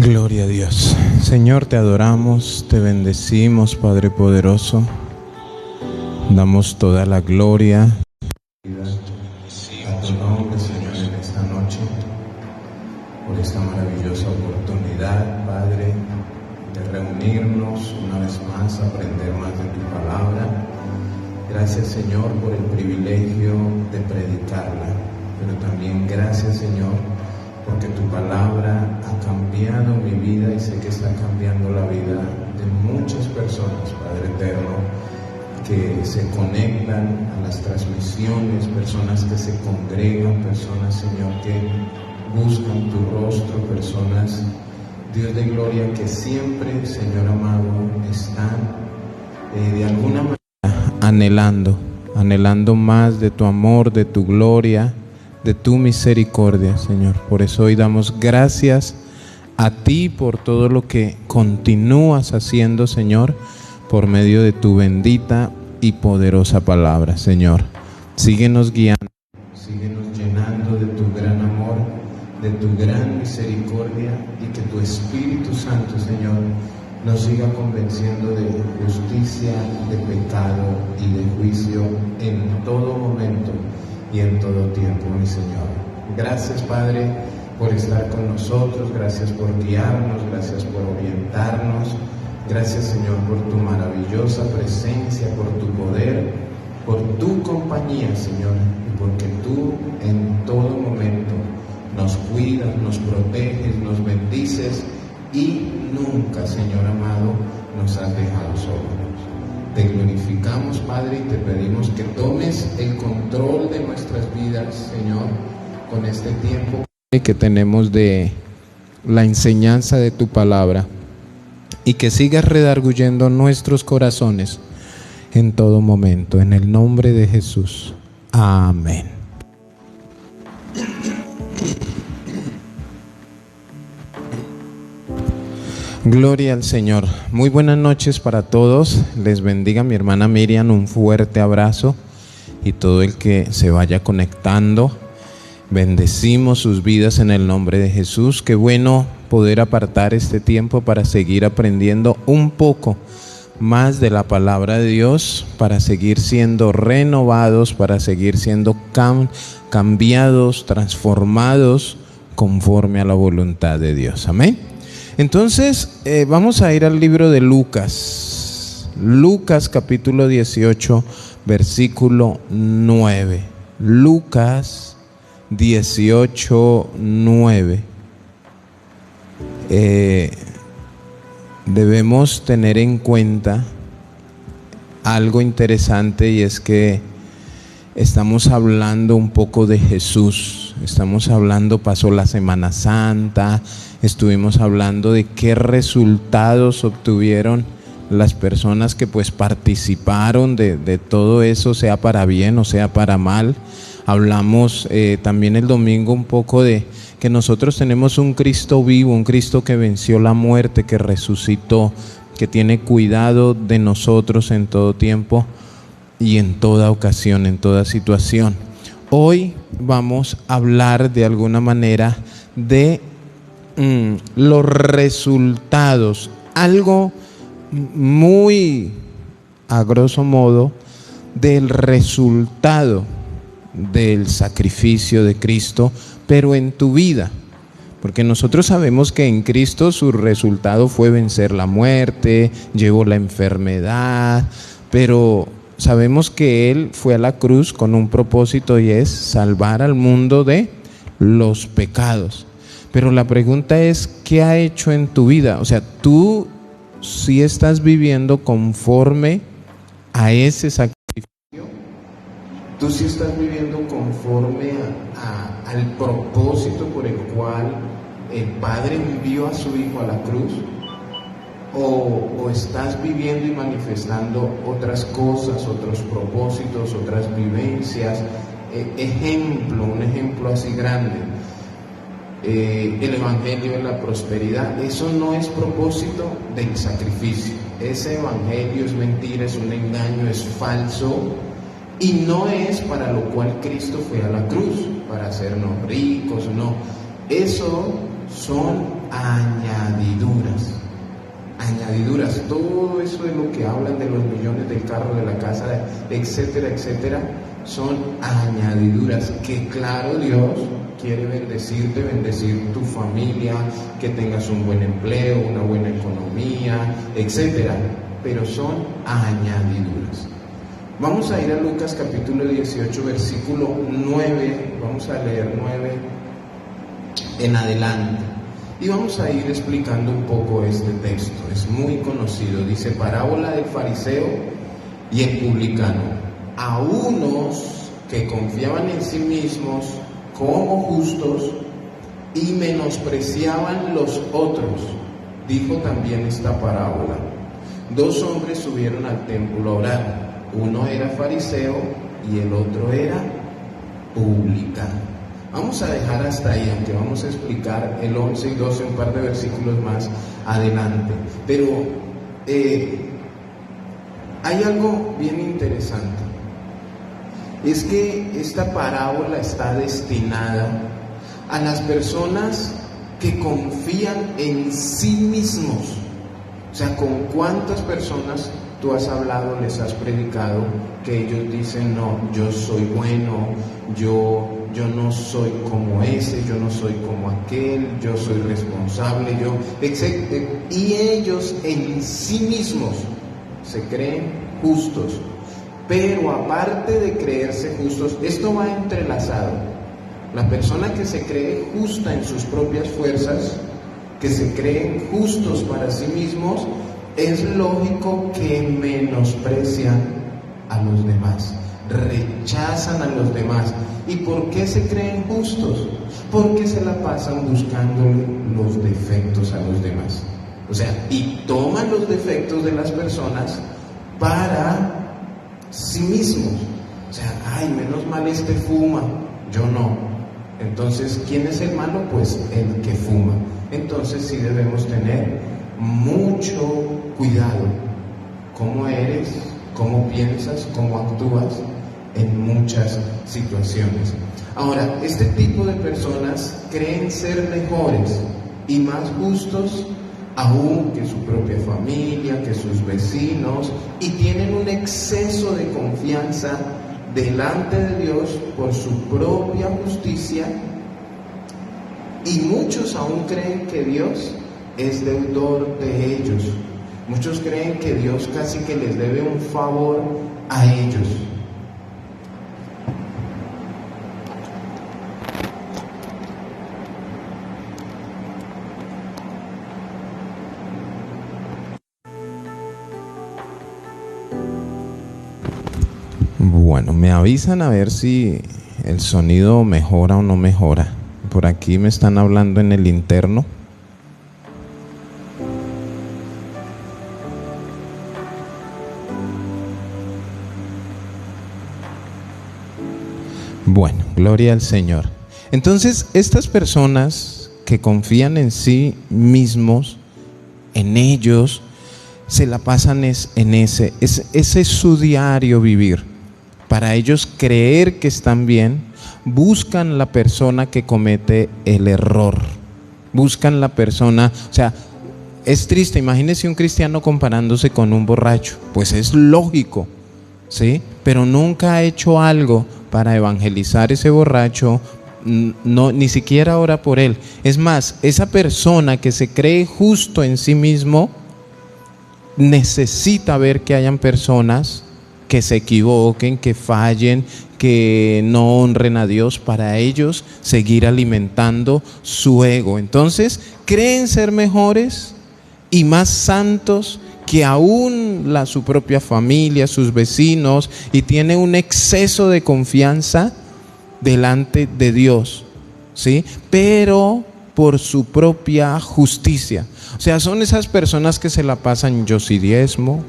Gloria a Dios. Señor, te adoramos, te bendecimos, Padre poderoso. Damos toda la gloria a tu nombre, Señor, en esta noche, por esta maravillosa oportunidad, Padre, de reunirnos una vez más, aprender más de tu palabra. Gracias, Señor, por el privilegio de predicarla, pero también gracias, Señor, porque tu palabra ha cambiado mi vida y sé que está cambiando la vida de muchas personas, Padre eterno, que se conectan a las transmisiones, personas que se congregan, personas, Señor, que buscan tu rostro, personas, Dios de gloria, que siempre, Señor amado, están de alguna manera anhelando más de tu amor, de tu gloria, de tu misericordia, Señor. Por eso hoy damos gracias a ti por todo lo que continúas haciendo, Señor, por medio de tu bendita y poderosa palabra, Señor. Síguenos guiando, síguenos llenando de tu gran amor, de tu gran misericordia, y que tu Espíritu Santo, Señor, nos siga convenciendo de justicia, de pecado y de juicio en todo momento y en todo tiempo, mi Señor. Gracias, Padre, por estar con nosotros, gracias por guiarnos, gracias por orientarnos, gracias, Señor, por tu maravillosa presencia, por tu poder, por tu compañía, Señor, y porque tú en todo momento nos cuidas, nos proteges, nos bendices y nunca, Señor amado, nos has dejado solos. Te glorificamos, Padre, y te pedimos que tomes el control de nuestras vidas, Señor, con este tiempo que tenemos de la enseñanza de tu palabra, y que sigas redarguyendo nuestros corazones en todo momento, en el nombre de Jesús. Amén. Gloria al Señor. Muy buenas noches para todos. Les bendiga mi hermana Miriam, un fuerte abrazo, y todo el que se vaya conectando. Bendecimos sus vidas en el nombre de Jesús. Qué bueno poder apartar este tiempo para seguir aprendiendo un poco más de la palabra de Dios, para seguir siendo renovados, para seguir siendo cambiados, transformados conforme a la voluntad de Dios. Amén. Entonces vamos a ir al libro de Lucas. Lucas capítulo 18, versículo 9. Lucas 18, 9. Debemos tener en cuenta algo interesante, y es que estamos hablando un poco de Jesús. Estamos hablando, pasó la Semana Santa, estuvimos hablando de qué resultados obtuvieron las personas que pues participaron de todo eso, sea para bien o sea para mal. Hablamos también el domingo un poco de que nosotros tenemos un Cristo vivo, un Cristo que venció la muerte, que resucitó, que tiene cuidado de nosotros en todo tiempo y en toda ocasión, en toda situación. Hoy vamos a hablar de alguna manera de los resultados, algo muy a grosso modo del resultado del sacrificio de Cristo, pero en tu vida, porque nosotros sabemos que en Cristo su resultado fue vencer la muerte, llevó la enfermedad, pero sabemos que Él fue a la cruz con un propósito, y es salvar al mundo de los pecados. Pero la pregunta es, ¿qué ha hecho en tu vida? O sea, tú sí estás viviendo conforme a ese sacrificio. Tú sí estás viviendo conforme al propósito por el cual el Padre envió a su Hijo a la cruz. O estás viviendo y manifestando otras cosas, otros propósitos, otras vivencias. Un ejemplo así grande. El evangelio de la prosperidad, eso no es propósito del sacrificio. Ese evangelio es mentira, es un engaño, es falso, y no es para lo cual Cristo fue a la cruz, para hacernos ricos, no. Eso son añadiduras. Añadiduras, todo eso de lo que hablan de los millones del carro, de la casa, etcétera, etcétera, son añadiduras que claro, Dios quiere bendecirte, bendecir tu familia, que tengas un buen empleo, una buena economía, etcétera, pero son añadiduras. Vamos a ir a Lucas capítulo 18, versículo 9, vamos a leer 9 en adelante. Y vamos a ir explicando un poco este texto, es muy conocido. Dice: parábola del fariseo y el publicano. A unos que confiaban en sí mismos como justos y menospreciaban los otros, dijo también esta parábola. 2 hombres subieron al templo a orar. Uno era fariseo y el otro era publicano. Vamos a dejar hasta ahí, aunque vamos a explicar el 11 y 12, un par de versículos más adelante. Pero hay algo bien interesante. Es que esta parábola está destinada a las personas que confían en sí mismos. O sea, ¿con cuántas personas tú has hablado, les has predicado, que ellos dicen: no, yo soy bueno, yo no soy como ese, yo no soy como aquel, yo soy responsable, etc. Y ellos en sí mismos se creen justos. Pero aparte de creerse justos, esto va entrelazado. La persona que se cree justa en sus propias fuerzas, que se creen justos para sí mismos, es lógico que menosprecian a los demás, rechazan a los demás. ¿Y por qué se creen justos? Porque se la pasan buscándole los defectos a los demás. O sea, y toman los defectos de las personas para sí mismos. O sea, ay, menos mal este fuma, yo no. Entonces, ¿quién es el malo? Pues el que fuma. Entonces sí debemos tener mucho cuidado cómo eres, cómo piensas, cómo actúas en muchas situaciones. Ahora, este tipo de personas creen ser mejores y más justos aún que su propia familia, que sus vecinos, y tienen un exceso de confianza delante de Dios por su propia justicia, y muchos aún creen que Dios es deudor de ellos. Muchos creen que Dios casi que les debe un favor a ellos. Bueno, me avisan a ver si el sonido mejora o no mejora. Por aquí me están hablando en el interno. Bueno, gloria al Señor. Entonces, estas personas que confían en sí mismos, en ellos, se la pasan en ese es su diario vivir. Para ellos creer que están bien, buscan la persona que comete el error. Buscan la persona, o sea, es triste, imagínese un cristiano comparándose con un borracho, pues es lógico, ¿sí? Pero nunca ha hecho algo para evangelizar ese borracho, no, ni siquiera ora por él. Es más, esa persona que se cree justo en sí mismo necesita ver que hayan personas que se equivoquen, que fallen, que no honren a Dios, para ellos seguir alimentando su ego. Entonces creen ser mejores y más santos que aún su propia familia, sus vecinos, y tienen un exceso de confianza delante de Dios, ¿sí? Pero por su propia justicia. O sea, son esas personas que se la pasan yo sí diezmo,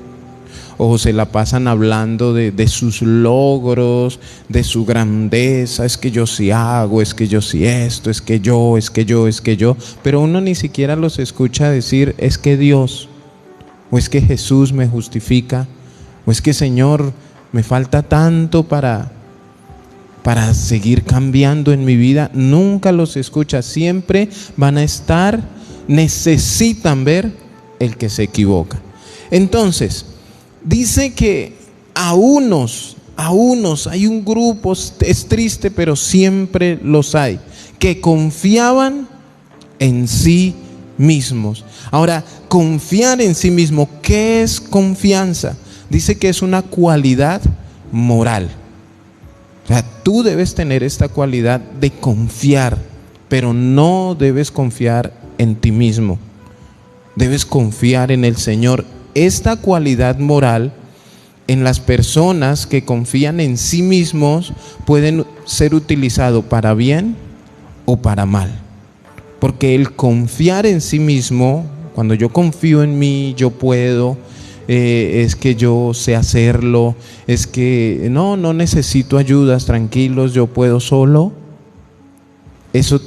o se la pasan hablando de sus logros, de su grandeza, es que yo sí hago, es que yo sí esto, es que yo, pero uno ni siquiera los escucha decir es que Dios, o es que Jesús me justifica, o es que Señor, me falta tanto para para seguir cambiando en mi vida, nunca los escucha. Siempre van a estar, necesitan ver el que se equivoca. Entonces, dice que a unos hay un grupo, es triste, pero siempre los hay, que confiaban en sí mismos. Ahora, confiar en sí mismo, ¿qué es confianza? Dice que es una cualidad moral. O sea, tú debes tener esta cualidad de confiar, pero no debes confiar en ti mismo. Debes confiar en el Señor. Esta cualidad moral en las personas que confían en sí mismos pueden ser utilizado para bien o para mal. Porque el confiar en sí mismo, cuando yo confío en mí, yo puedo, es que yo sé hacerlo, es que no necesito ayudas, tranquilos, yo puedo solo. Eso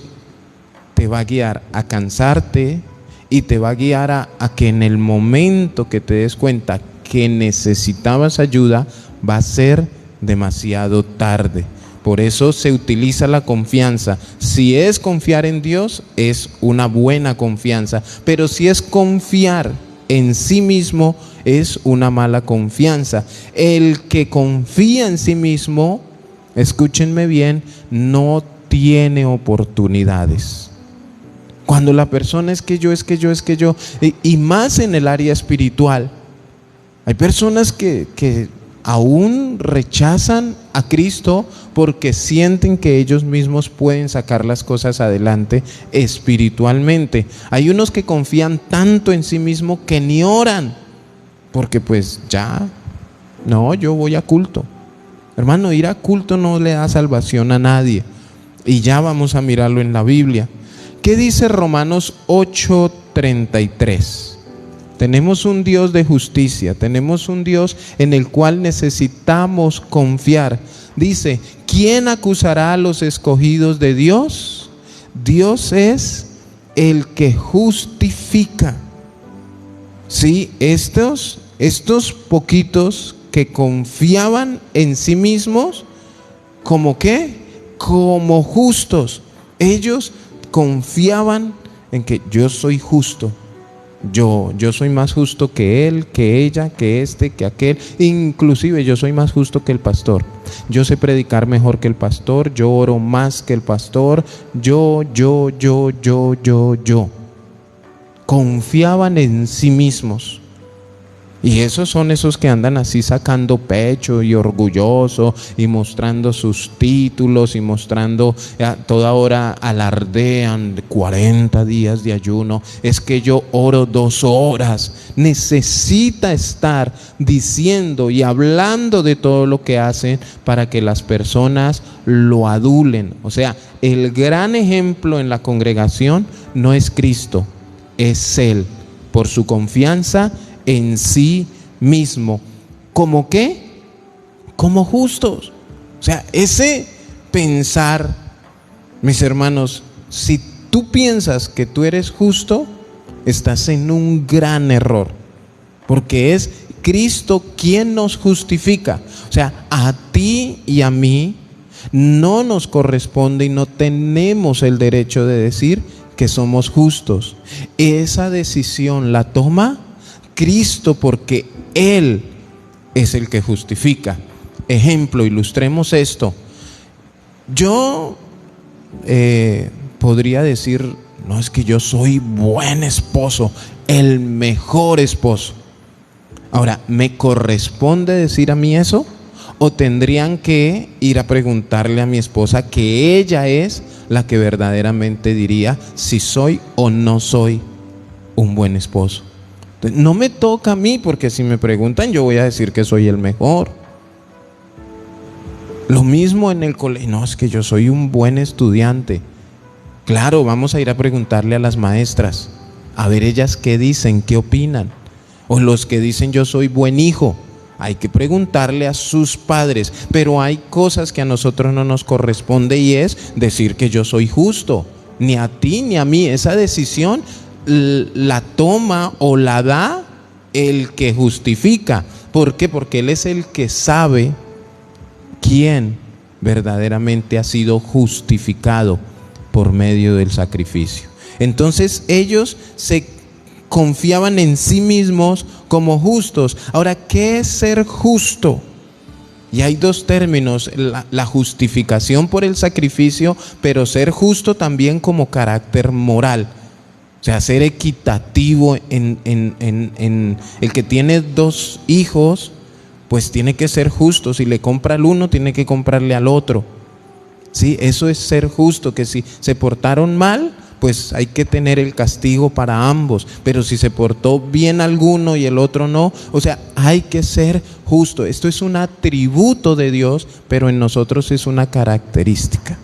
te va a guiar a cansarte y te va a guiar a que en el momento que te des cuenta que necesitabas ayuda, va a ser demasiado tarde. Por eso se utiliza la confianza. Si es confiar en Dios, es una buena confianza. Pero si es confiar en sí mismo, es una mala confianza. El que confía en sí mismo, escúchenme bien, no tiene oportunidades. Cuando la persona es que yo, y más en el área espiritual, hay personas que aún rechazan a Cristo porque sienten que ellos mismos pueden sacar las cosas adelante espiritualmente. Hay unos que confían tanto en sí mismos que ni oran, porque pues yo voy a culto. Hermano, ir a culto no le da salvación a nadie. Y ya vamos a mirarlo en la Biblia. ¿Qué dice Romanos 8:33? Tenemos un Dios de justicia, tenemos un Dios en el cual necesitamos confiar. Dice, ¿quién acusará a los escogidos de Dios? Dios es el que justifica. Sí, estos poquitos que confiaban en sí mismos, ¿como qué? Como justos. Ellos confiaban en que yo soy justo. Yo soy más justo que él, que ella, que este, que aquel. Inclusive yo soy más justo que el pastor. Yo sé predicar mejor que el pastor. Yo oro más que el pastor. Yo. Confiaban en sí mismos. Y esos son esos que andan así sacando pecho y orgulloso y mostrando sus títulos y mostrando a toda hora, alardean 40 días de ayuno. Es que yo oro 2 horas. Necesita estar diciendo y hablando de todo lo que hacen para que las personas lo adulen. O sea, el gran ejemplo en la congregación no es Cristo, es Él, por su confianza en sí mismo. ¿Cómo qué? Como justos. O sea, ese pensar, mis hermanos, si tú piensas que tú eres justo, estás en un gran error, porque es Cristo quien nos justifica. O sea, a ti y a mí no nos corresponde y no tenemos el derecho de decir que somos justos. Esa decisión la toma Cristo, porque Él es el que justifica. Ejemplo, ilustremos esto. Yo podría decir, no, es que yo soy buen esposo, el mejor esposo. Ahora, ¿me corresponde decir a mí eso? ¿O tendrían que ir a preguntarle a mi esposa, que ella es la que verdaderamente diría si soy o no soy un buen esposo? No me toca a mí, porque si me preguntan yo voy a decir que soy el mejor. Lo mismo en el colegio. No, es que yo soy un buen estudiante. Claro, vamos a ir a preguntarle a las maestras, a ver ellas qué dicen, qué opinan. O los que dicen yo soy buen hijo, hay que preguntarle a sus padres. Pero hay cosas que a nosotros no nos corresponde, y es decir que yo soy justo. Ni a ti ni a mí. Esa decisión la toma o la da el que justifica. ¿Por qué? Porque Él es el que sabe quién verdaderamente ha sido justificado por medio del sacrificio. Entonces ellos se confiaban en sí mismos como justos. Ahora, ¿qué es ser justo? Y hay dos términos, la justificación por el sacrificio, pero ser justo también como carácter moral. O sea, ser equitativo en el que tiene 2 hijos, pues tiene que ser justo. Si le compra al uno, tiene que comprarle al otro. ¿Sí? Eso es ser justo, que si se portaron mal, pues hay que tener el castigo para ambos. Pero si se portó bien alguno y el otro no, o sea, hay que ser justo. Esto es un atributo de Dios, pero en nosotros es una característica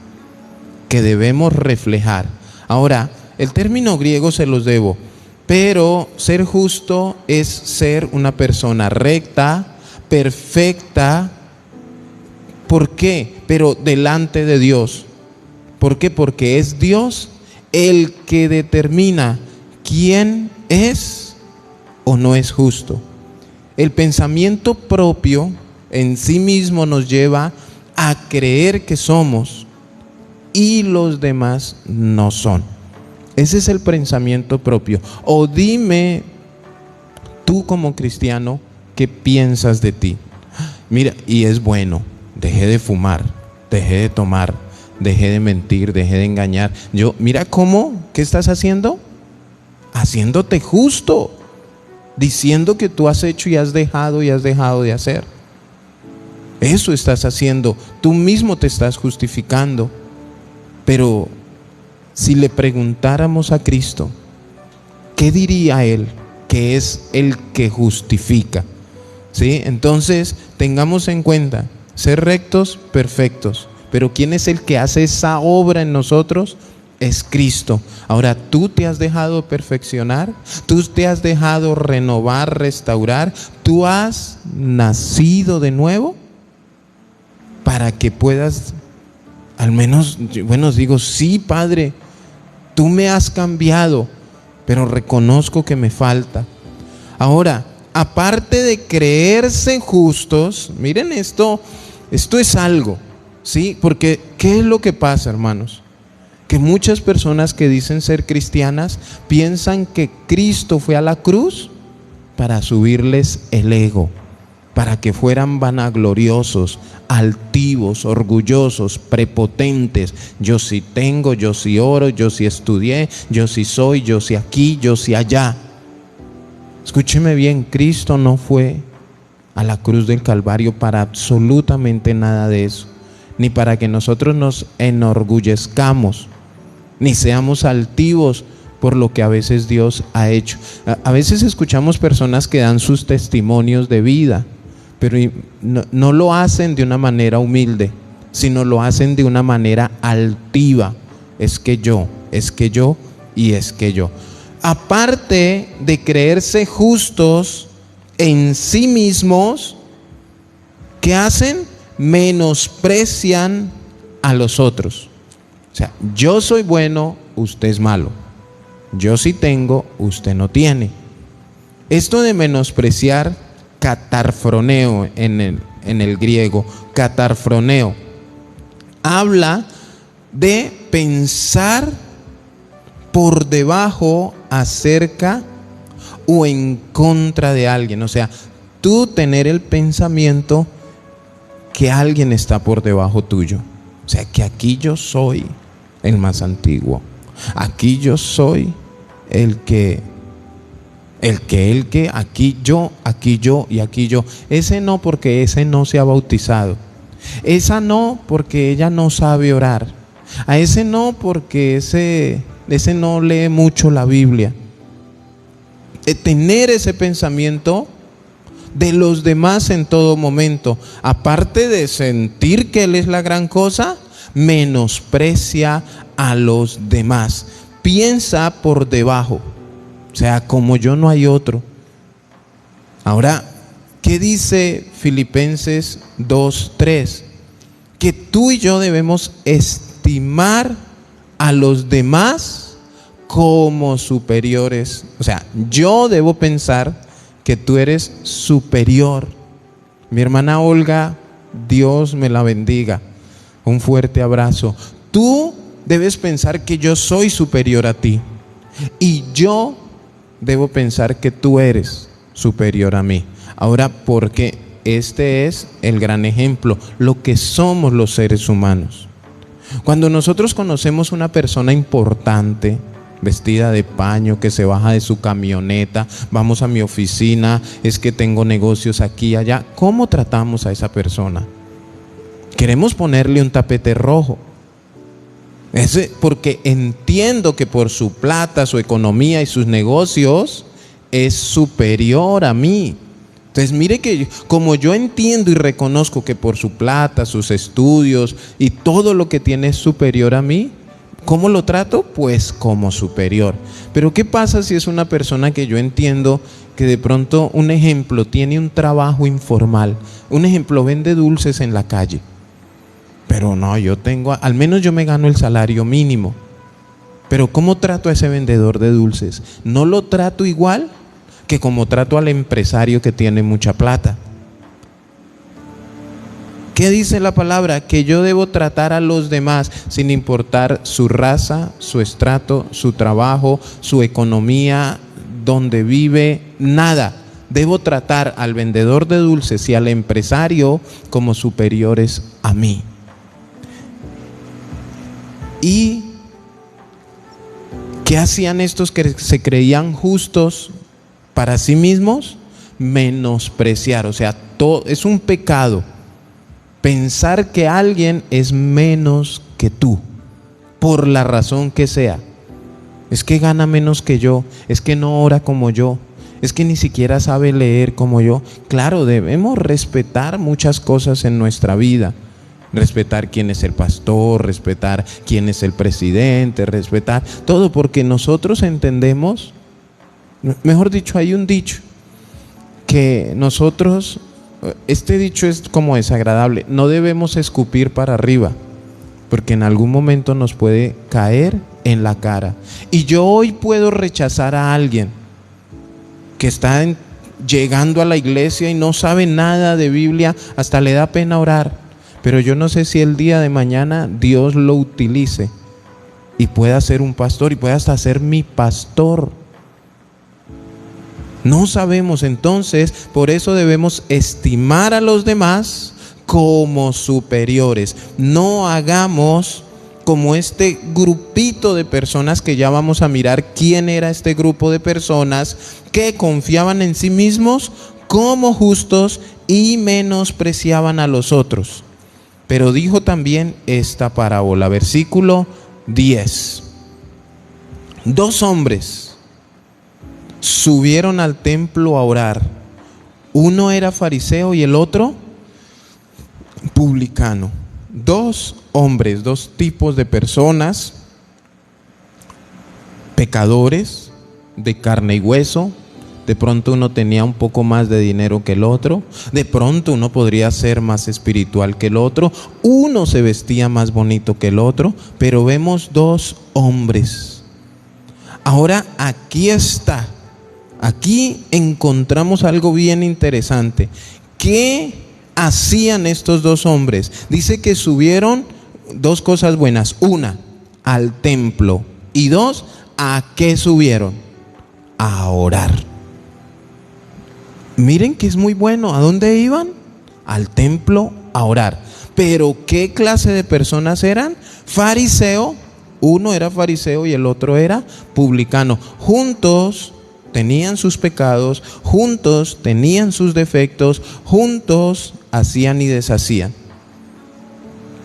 que debemos reflejar. Ahora, el término griego se los debo, pero ser justo es ser una persona recta, perfecta. ¿Por qué? Pero delante de Dios. ¿Por qué? Porque es Dios el que determina quién es o no es justo. El pensamiento propio en sí mismo nos lleva a creer que somos y los demás no son. Ese es el pensamiento propio. O dime tú como cristiano, ¿qué piensas de ti? Mira, y es bueno, dejé de fumar, dejé de tomar, dejé de mentir, dejé de engañar. Mira cómo, ¿qué estás haciendo? Haciéndote justo, diciendo que tú has hecho y has dejado de hacer. Eso estás haciendo, tú mismo te estás justificando. Pero si le preguntáramos a Cristo, ¿qué diría Él? Que es el que justifica. ¿Sí? Entonces, tengamos en cuenta, ser rectos, perfectos. Pero ¿quién es el que hace esa obra en nosotros? Es Cristo. Ahora, ¿tú te has dejado perfeccionar? ¿Tú te has dejado renovar, restaurar? ¿Tú has nacido de nuevo? Para que puedas, al menos, bueno, digo, sí, Padre, tú me has cambiado, pero reconozco que me falta. Ahora, aparte de creerse justos, miren esto es algo, ¿sí? Porque, ¿qué es lo que pasa, hermanos? Que muchas personas que dicen ser cristianas piensan que Cristo fue a la cruz para subirles el ego, para que fueran vanagloriosos, altivos, orgullosos, prepotentes. Yo sí tengo, yo sí oro, yo sí estudié, yo sí soy, yo sí aquí, yo sí allá. Escúcheme bien, Cristo no fue a la cruz del Calvario para absolutamente nada de eso, ni para que nosotros nos enorgullezcamos, ni seamos altivos por lo que a veces Dios ha hecho. A veces escuchamos personas que dan sus testimonios de vida, pero no lo hacen de una manera humilde, sino lo hacen de una manera altiva. Es que yo y es que yo. Aparte de creerse justos en sí mismos, ¿qué hacen? Menosprecian a los otros. O sea, yo soy bueno, usted es malo. Yo sí tengo, usted no tiene. Esto de menospreciar, catarfroneo en el griego, catarfroneo, habla de pensar por debajo, acerca o en contra de alguien. O sea, tú tener el pensamiento que alguien está por debajo tuyo. O sea, que aquí yo soy el más antiguo. Aquí yo soy aquí yo y aquí yo. Ese no, porque ese no se ha bautizado. Esa no, porque ella no sabe orar. A ese no, porque ese no lee mucho la Biblia. Tener ese pensamiento de los demás en todo momento, aparte de sentir que Él es la gran cosa, menosprecia a los demás. Piensa por debajo. O sea, como yo no hay otro. Ahora, ¿qué dice Filipenses 2:3? Que tú y yo debemos estimar a los demás como superiores. O sea, yo debo pensar que tú eres superior. Mi hermana Olga, Dios me la bendiga. un fuerte abrazo. Tú debes pensar que yo soy superior a ti y yo debo pensar que tú eres superior a mí. Ahora, porque este es el gran ejemplo, lo que somos los seres humanos. Cuando nosotros conocemos una persona importante, vestida de paño, que se baja de su camioneta, vamos a mi oficina, es que tengo negocios aquí y allá, ¿cómo tratamos a esa persona? Queremos ponerle un tapete rojo. Porque entiendo que por su plata, su economía y sus negocios es superior a mí. Entonces mire que como yo entiendo y reconozco que por su plata, sus estudios y todo lo que tiene es superior a mí, ¿cómo lo trato? Pues como superior. Pero ¿qué pasa si es una persona que yo entiendo que de pronto, un ejemplo, tiene un trabajo informal? Un ejemplo, vende dulces en la calle. Pero no, al menos yo me gano el salario mínimo. Pero ¿cómo trato a ese vendedor de dulces? No lo trato igual que como trato al empresario que tiene mucha plata. ¿Qué dice la palabra? Que yo debo tratar a los demás sin importar su raza, su estrato, su trabajo, su economía, donde vive, nada. Debo tratar al vendedor de dulces y al empresario como superiores a mí. ¿Y qué hacían estos que se creían justos para sí mismos? Menospreciar. O sea, es un pecado pensar que alguien es menos que tú, por la razón que sea. Es que gana menos que yo, es que no ora como yo, es que ni siquiera sabe leer como yo. Claro, debemos respetar muchas cosas en nuestra vida. Respetar quién es el pastor, respetar quién es el presidente, respetar todo, porque nosotros entendemos, mejor dicho, hay un dicho que nosotros, este dicho es como desagradable: no debemos escupir para arriba, porque en algún momento nos puede caer en la cara. Y yo hoy puedo rechazar a alguien que está llegando a la iglesia y no sabe nada de Biblia, hasta le da pena orar. Pero yo no sé si el día de mañana Dios lo utilice y pueda ser un pastor y pueda hasta ser mi pastor. No sabemos. Entonces, por eso debemos estimar a los demás como superiores. No hagamos como este grupito de personas, que ya vamos a mirar quién era este grupo de personas, que confiaban en sí mismos como justos y menospreciaban a los otros. Pero dijo también esta parábola, versículo 10. 2 hombres subieron al templo a orar. Uno era fariseo y el otro publicano. 2 hombres, 2 tipos de personas, pecadores de carne y hueso. De pronto uno tenía un poco más de dinero que el otro. De pronto uno podría ser más espiritual que el otro. Uno se vestía más bonito que el otro. Pero vemos 2 hombres. Ahora aquí está. Aquí encontramos algo bien interesante. ¿Qué hacían estos 2 hombres? Dice que subieron 2 cosas buenas. 1, al templo. Y 2, ¿a qué subieron? A orar. Miren que es muy bueno. ¿A dónde iban? Al templo a orar. Pero ¿qué clase de personas eran? Fariseo. Uno era fariseo y el otro era publicano. Juntos tenían sus pecados, juntos tenían sus defectos, juntos hacían y deshacían.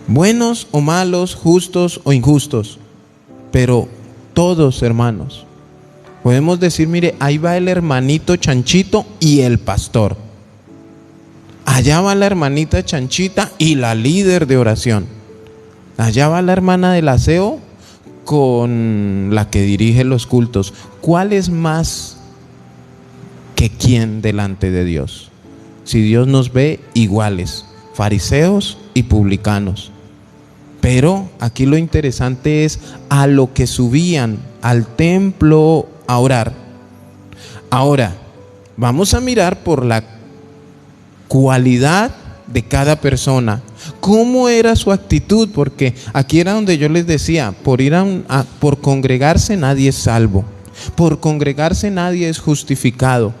Buenos o malos, justos o injustos, pero todos hermanos. Podemos decir, mire, ahí va el hermanito Chanchito y el pastor. Allá va la hermanita Chanchita y la líder de oración. Allá va la hermana del aseo con la que dirige los cultos. ¿Cuál es más que quién delante de Dios? Si Dios nos ve iguales, fariseos y publicanos. Pero aquí lo interesante es a lo que subían al templo a orar. Ahora, vamos a mirar por la cualidad de cada persona. ¿Cómo era su actitud? Porque aquí era donde yo les decía, por congregarse nadie es salvo. Por congregarse nadie es justificado.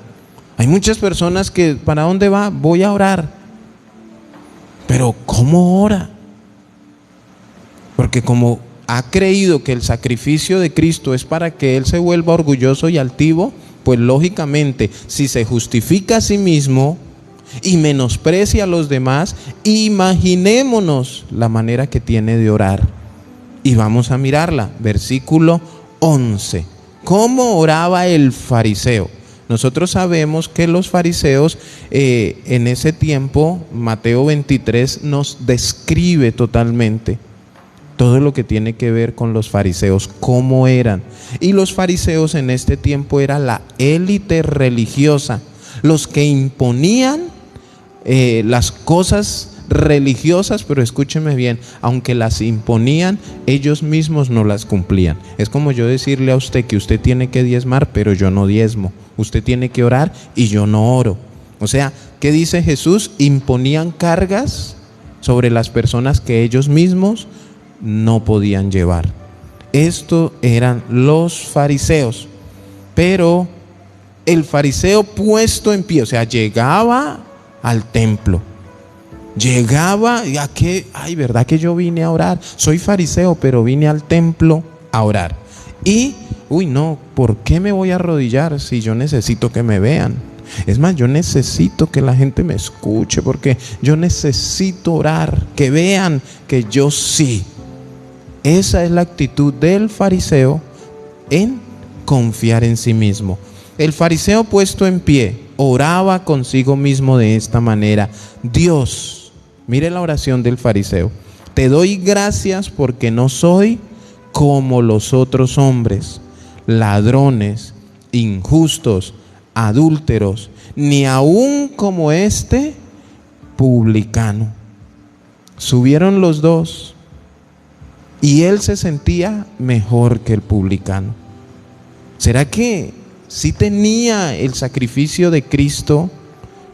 Hay muchas personas que, ¿para dónde va? Voy a orar. Pero ¿cómo ora? Porque como ha creído que el sacrificio de Cristo es para que Él se vuelva orgulloso y altivo, pues lógicamente, si se justifica a sí mismo y menosprecia a los demás, imaginémonos la manera que tiene de orar. Y vamos a mirarla, versículo 11. ¿Cómo oraba el fariseo? Nosotros sabemos que los fariseos en ese tiempo, Mateo 23 nos describe totalmente todo lo que tiene que ver con los fariseos, cómo eran. Y los fariseos en este tiempo era la élite religiosa, los que imponían las cosas religiosas, pero escúcheme bien, aunque las imponían, ellos mismos no las cumplían. Es como yo decirle a usted que usted tiene que diezmar, pero yo no diezmo. Usted tiene que orar y yo no oro. O sea, ¿qué dice Jesús? Imponían cargas sobre las personas que ellos mismos no podían llevar. Estos eran los fariseos. Pero el fariseo puesto en pie, o sea, llegaba al templo, llegaba y ¿verdad que yo vine a orar? Soy fariseo, pero vine al templo a orar. Y, no, ¿por qué me voy a arrodillar si yo necesito que me vean? Es más, yo necesito que la gente me escuche, porque yo necesito orar, que vean que yo sí. Esa es la actitud del fariseo en confiar en sí mismo. El fariseo puesto en pie oraba consigo mismo de esta manera: Dios, mire la oración del fariseo, te doy gracias porque no soy como los otros hombres, ladrones, injustos, adúlteros, ni aún como este publicano. Subieron los dos y él se sentía mejor que el publicano. ¿Será que sí tenía el sacrificio de Cristo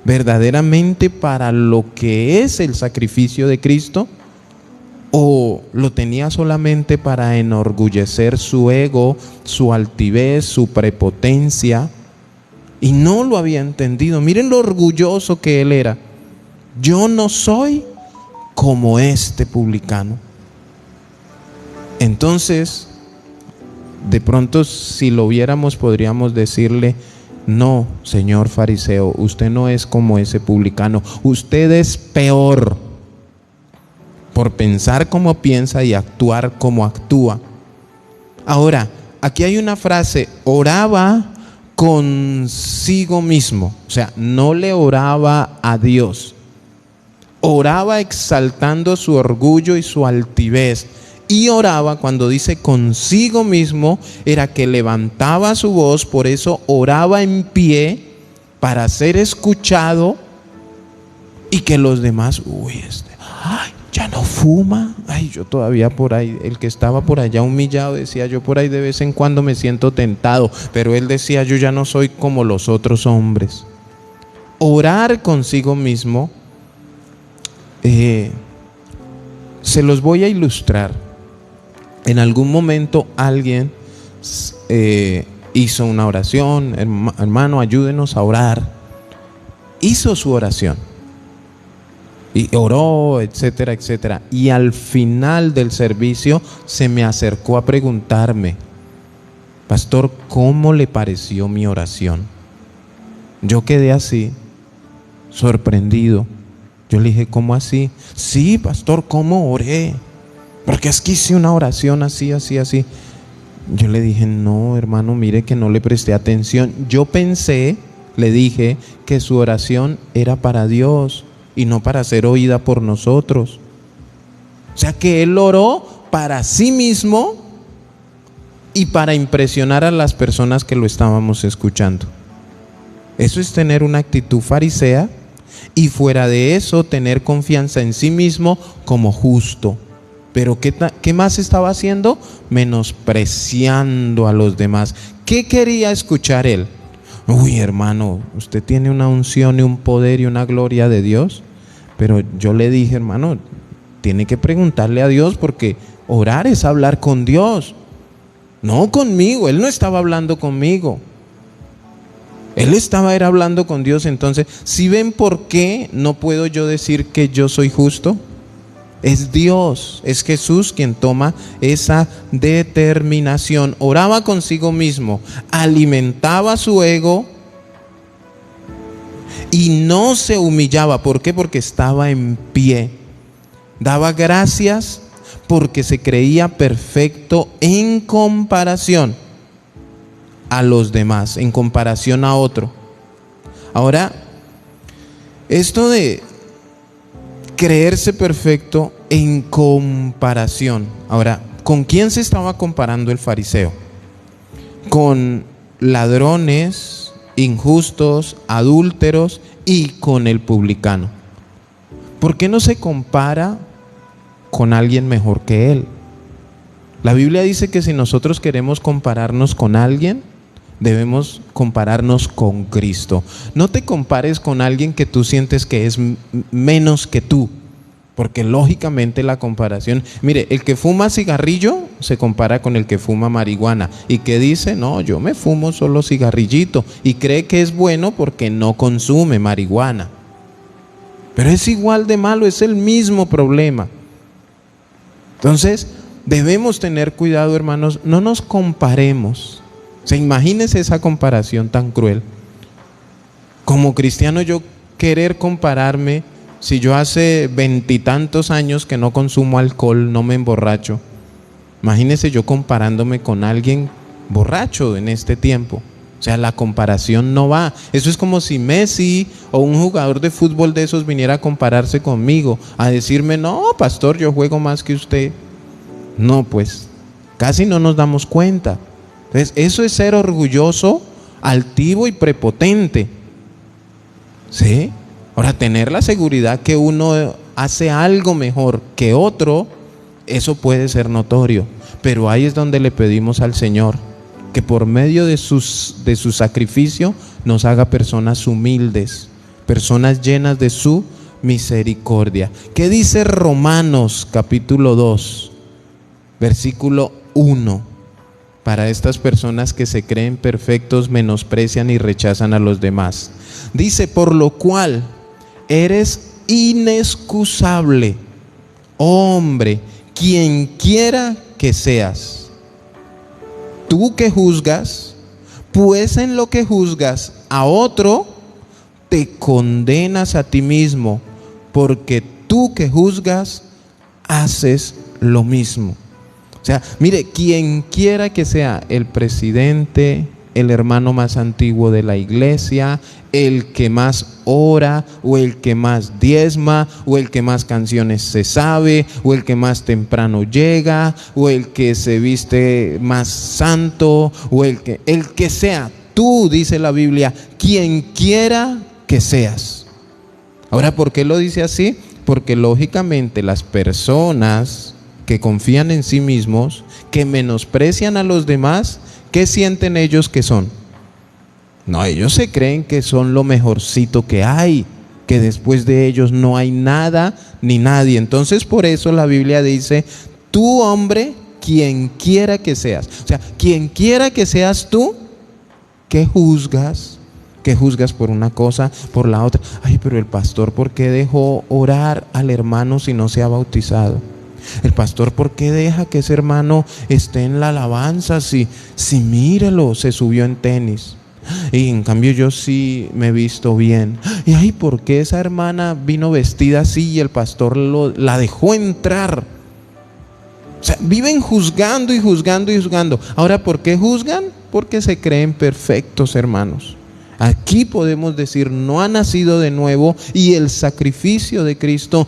verdaderamente para lo que es el sacrificio de Cristo? ¿O lo tenía solamente para enorgullecer su ego, su altivez, su prepotencia? Y no lo había entendido. Miren lo orgulloso que él era. Yo no soy como este publicano. Entonces, de pronto, si lo viéramos, podríamos decirle: no, señor fariseo, usted no es como ese publicano, usted es peor por pensar como piensa y actuar como actúa. Ahora, aquí hay una frase: oraba consigo mismo. O sea, no le oraba a Dios, oraba exaltando su orgullo y su altivez. Y oraba, cuando dice consigo mismo, era que levantaba su voz, por eso oraba en pie para ser escuchado y que los demás, ya no fuma. Yo todavía por ahí, el que estaba por allá humillado decía: yo por ahí de vez en cuando me siento tentado, pero él decía: yo ya no soy como los otros hombres. Orar consigo mismo, se los voy a ilustrar. En algún momento alguien hizo una oración: hermano, ayúdenos a orar. Hizo su oración y oró, etcétera, etcétera. Y al final del servicio se me acercó a preguntarme: pastor, ¿cómo le pareció mi oración? Yo quedé así, sorprendido. Yo le dije: ¿cómo así? Sí, pastor, ¿cómo oré? Porque es que hice una oración así, así, así. Yo le dije: no, hermano, mire que no le presté atención. Yo pensé, le dije, que su oración era para Dios y no para ser oída por nosotros. O sea que él oró para sí mismo y para impresionar a las personas que lo estábamos escuchando. Eso es tener una actitud farisea, y fuera de eso tener confianza en sí mismo como justo. Pero ¿qué más estaba haciendo? Menospreciando a los demás. ¿Qué quería escuchar él? Hermano, usted tiene una unción y un poder y una gloria de Dios, Pero yo le dije, hermano, tiene que preguntarle a Dios, porque orar es hablar con Dios, no conmigo. Él no estaba hablando conmigo, él estaba hablando con Dios. Entonces, ¿sí ven por qué no puedo yo decir que yo soy justo? Es Dios, es Jesús quien toma esa determinación. Oraba consigo mismo, alimentaba su ego y no se humillaba. ¿Por qué? Porque estaba en pie. Daba gracias porque se creía perfecto en comparación a los demás, en comparación a otro. Ahora, esto de creerse perfecto en comparación. Ahora, ¿con quién se estaba comparando el fariseo? Con ladrones, injustos, adúlteros y con el publicano. ¿Por qué no se compara con alguien mejor que él? La Biblia dice que si nosotros queremos compararnos con alguien, debemos compararnos con Cristo. No te compares con alguien que tú sientes que es menos que tú, porque lógicamente la comparación, mire, el que fuma cigarrillo se compara con el que fuma marihuana y que dice, no, yo me fumo solo cigarrillito, y cree que es bueno porque no consume marihuana. Pero es igual de malo, es el mismo problema. Entonces, debemos tener cuidado, hermanos, no nos comparemos. O sea, imagínense esa comparación tan cruel. Como cristiano, yo querer compararme, si yo hace 20 y tantos años que no consumo alcohol, no me emborracho. Imagínense yo comparándome con alguien borracho en este tiempo. O sea, la comparación no va. Eso es como si Messi o un jugador de fútbol de esos viniera a compararse conmigo, a decirme, no, pastor, yo juego más que usted. No, pues, casi no nos damos cuenta. Entonces, eso es ser orgulloso, altivo y prepotente. ¿Sí? Ahora, tener la seguridad que uno hace algo mejor que otro, eso puede ser notorio. Pero ahí es donde le pedimos al Señor que por medio de su sacrificio nos haga personas humildes, personas llenas de su misericordia. ¿Qué dice Romanos capítulo 2, versículo 1? Para estas personas que se creen perfectos, menosprecian y rechazan a los demás. Dice, por lo cual eres inexcusable, hombre, quien quiera que seas. Tú que juzgas, pues en lo que juzgas a otro, te condenas a ti mismo, porque tú que juzgas, haces lo mismo. O sea, mire, quien quiera que sea el presidente, el hermano más antiguo de la iglesia, el que más ora, o el que más diezma, o el que más canciones se sabe, o el que más temprano llega, o el que se viste más santo, o el que sea, tú, dice la Biblia, quien quiera que seas. Ahora, ¿por qué lo dice así? Porque lógicamente las personas que confían en sí mismos, que menosprecian a los demás, ¿qué sienten ellos que son? No, ellos se creen que son lo mejorcito que hay, que después de ellos no hay nada ni nadie. Entonces, por eso la Biblia dice, tú, hombre, quien quiera que seas. O sea, quien quiera que seas tú, ¿qué juzgas? ¿Qué juzgas por una cosa, por la otra? Ay, pero el pastor, ¿por qué dejó orar al hermano si no se ha bautizado? El pastor, ¿por qué deja que ese hermano esté en la alabanza si mírelo, se subió en tenis? Y en cambio yo sí me he visto bien. Y ay, ¿por qué esa hermana vino vestida así y el pastor la dejó entrar? O sea, viven juzgando y juzgando y juzgando. Ahora, ¿por qué juzgan? Porque se creen perfectos, hermanos. Aquí podemos decir, no ha nacido de nuevo, y el sacrificio de Cristo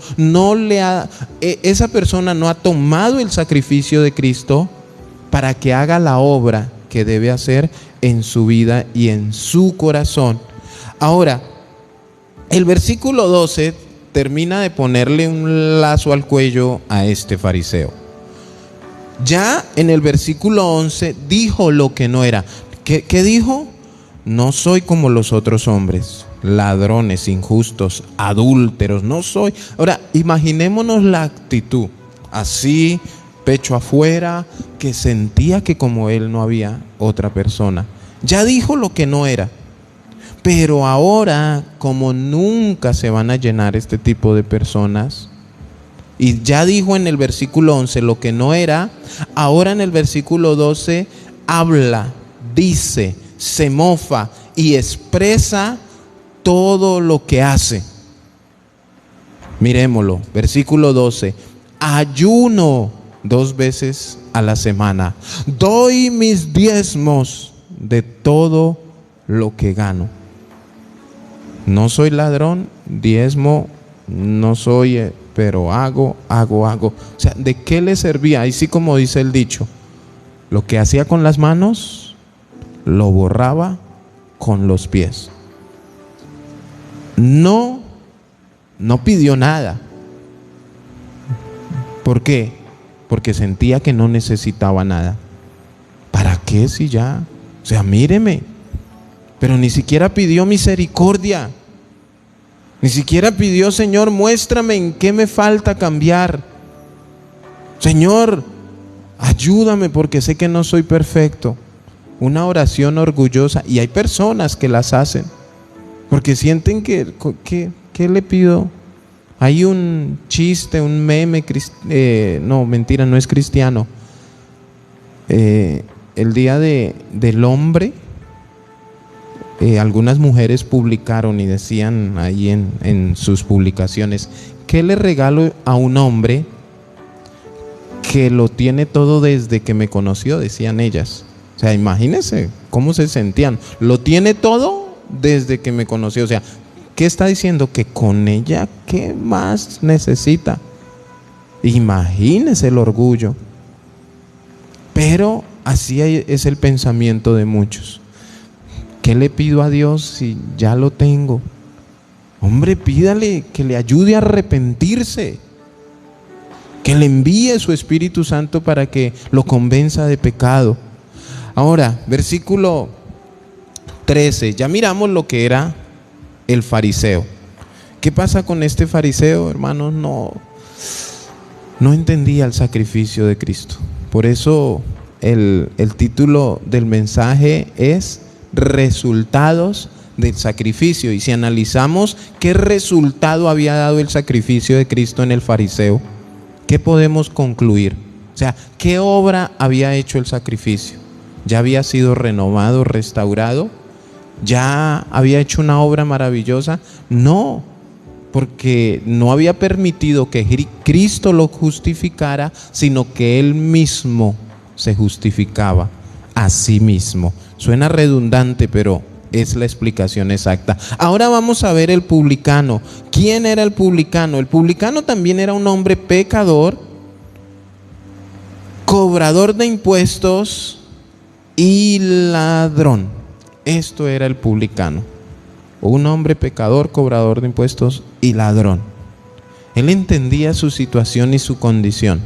esa persona no ha tomado el sacrificio de Cristo para que haga la obra que debe hacer en su vida y en su corazón. Ahora, el versículo 12 termina de ponerle un lazo al cuello a este fariseo. Ya en el versículo 11 dijo lo que no era. ¿Qué dijo? No soy como los otros hombres. ladrones, injustos, adúlteros, no soy. Ahora, imaginémonos la actitud, así, pecho afuera, que sentía que como él no había otra persona. Ya dijo lo que no era. Pero ahora, como nunca se van a llenar este tipo de personas, y ya dijo en el versículo 11 lo que no era, ahora en el versículo 12 habla, dice, se mofa y expresa todo lo que hace. Miremoslo, versículo 12, ayuno 2 veces a la semana, doy mis diezmos de todo lo que gano. No soy ladrón, diezmo no soy, pero hago. O sea, ¿de qué le servía? Ahí sí, como dice el dicho, lo que hacía con las manos, lo borraba con los pies. No pidió nada. ¿Por qué? Porque sentía que no necesitaba nada. ¿Para qué si ya? O sea, míreme. Pero ni siquiera pidió misericordia. Ni siquiera pidió, Señor, muéstrame en qué me falta cambiar. Señor, ayúdame porque sé que no soy perfecto. Una oración orgullosa. Y hay personas que las hacen porque sienten que ¿qué le pido? Hay un chiste, un meme, no, mentira, no es cristiano. El día del hombre, algunas mujeres publicaron y decían ahí en sus publicaciones: ¿qué le regalo a un hombre que lo tiene todo desde que me conoció? Decían ellas. O sea, imagínense cómo se sentían. Lo tiene todo desde que me conoció. O sea, ¿qué está diciendo? Que con ella, ¿qué más necesita? Imagínense el orgullo. Pero así es el pensamiento de muchos. ¿Qué le pido a Dios si ya lo tengo? Hombre, pídale que le ayude a arrepentirse, que le envíe su Espíritu Santo para que lo convenza de pecado. Ahora, versículo 13, ya miramos lo que era el fariseo. ¿Qué pasa con este fariseo, hermanos? No entendía el sacrificio de Cristo. Por eso el título del mensaje es resultados del sacrificio. Y si analizamos qué resultado había dado el sacrificio de Cristo en el fariseo, ¿qué podemos concluir? O sea, ¿qué obra había hecho el sacrificio? ¿Ya había sido renovado, restaurado? ¿Ya había hecho una obra maravillosa? No, porque no había permitido que Cristo lo justificara, sino que Él mismo se justificaba a sí mismo. Suena redundante, pero es la explicación exacta. Ahora vamos a ver el publicano. ¿Quién era el publicano? El publicano también era un hombre pecador, cobrador de impuestos y ladrón. Esto era el publicano. Un hombre pecador, cobrador de impuestos y ladrón. Él entendía su situación y su condición.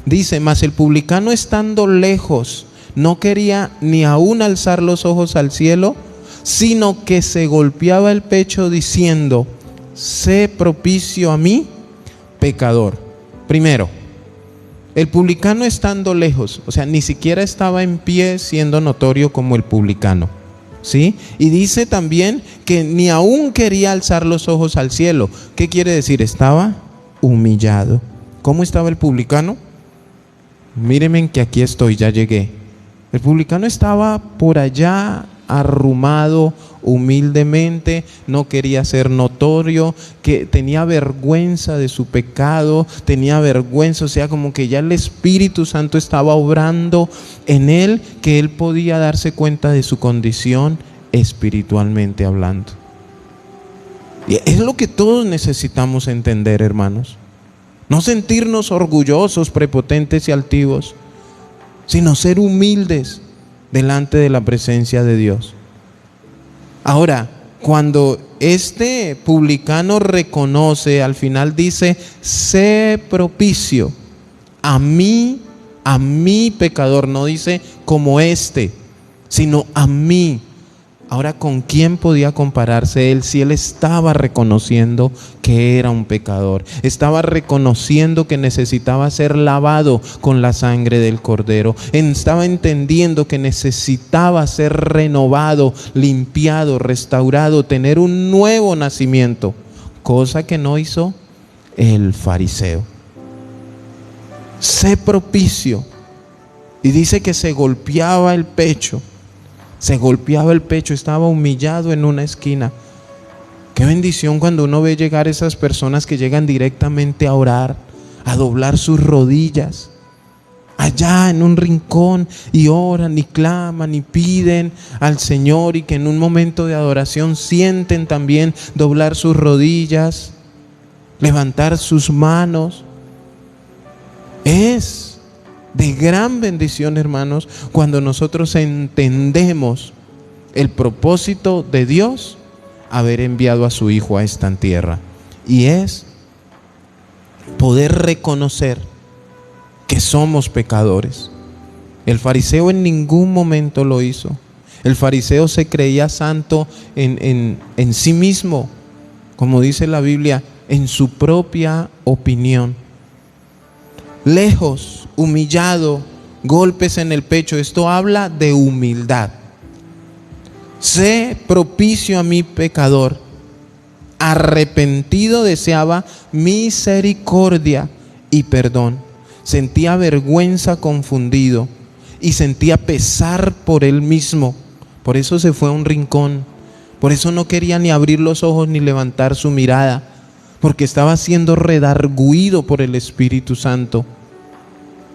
Dice: mas el publicano, estando lejos, no quería ni aún alzar los ojos al cielo, sino que se golpeaba el pecho diciendo: sé propicio a mí, pecador. Primero, el publicano estando lejos, o sea, ni siquiera estaba en pie siendo notorio como el publicano, ¿sí? Y dice también que ni aún quería alzar los ojos al cielo. ¿Qué quiere decir? Estaba humillado. ¿Cómo estaba el publicano? Mírenme que aquí estoy, ya llegué. El publicano estaba por allá arrumado, humildemente, no quería ser notorio, que tenía vergüenza de su pecado, tenía vergüenza, o sea, como que ya el Espíritu Santo estaba obrando en él, que él podía darse cuenta de su condición espiritualmente hablando. Y es lo que todos necesitamos entender, hermanos. No sentirnos orgullosos, prepotentes y altivos, sino ser humildes delante de la presencia de Dios. Ahora, cuando este publicano reconoce, al final dice: sé propicio a mí pecador. No dice como este, sino a mí. Ahora, ¿con quién podía compararse él si él estaba reconociendo que era un pecador? Estaba reconociendo que necesitaba ser lavado con la sangre del Cordero. Estaba entendiendo que necesitaba ser renovado, limpiado, restaurado, tener un nuevo nacimiento, cosa que no hizo el fariseo. Sé propicio. Y dice que se golpeaba el pecho. Estaba humillado en una esquina. Qué bendición cuando uno ve llegar esas personas que llegan directamente a orar, a doblar sus rodillas, allá en un rincón, y oran y claman y piden al Señor, y que en un momento de adoración sienten también doblar sus rodillas, levantar sus manos. Es de gran bendición, hermanos, cuando nosotros entendemos el propósito de Dios haber enviado a su Hijo a esta tierra, y es poder reconocer que somos pecadores. El fariseo en ningún momento lo hizo. El fariseo se creía santo en sí mismo, como dice la Biblia, en su propia opinión. Lejos, humillado, golpes en el pecho. Esto habla de humildad. Sé propicio a mi pecador. Arrepentido deseaba misericordia y perdón. Sentía vergüenza, confundido, y sentía pesar por él mismo. Por eso se fue a un rincón. Por eso no quería ni abrir los ojos ni levantar su mirada, porque estaba siendo redarguido por el Espíritu Santo.